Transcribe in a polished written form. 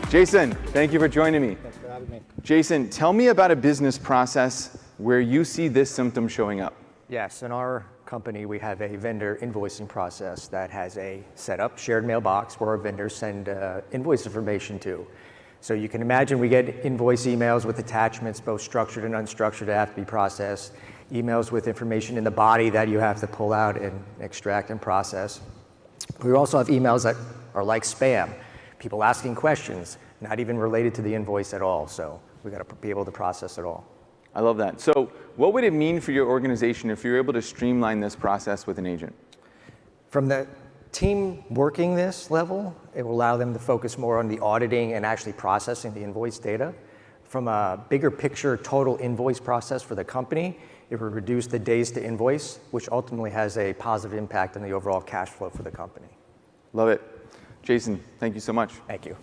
Jason, thank you for joining me. Thanks for having me. Jason, tell me about a business process where you see this symptom showing up. Yes, in our company, we have a vendor invoicing process that has a setup shared mailbox where our vendors send invoice information to. So you can imagine we get invoice emails with attachments, both structured and unstructured, that have to be processed, emails with information in the body that you have to pull out and extract and process. We also have emails that are like spam, people asking questions, not even related to the invoice at all. So we got to be able to process it all. I love that. So what would it mean for your organization if you're able to streamline this process with an agent? From the team working this level, it will allow them to focus more on the auditing and actually processing the invoice data. From a bigger picture total invoice process for the company, it will reduce the days to invoice, which ultimately has a positive impact on the overall cash flow for the company. Love it. Jason, thank you so much. Thank you.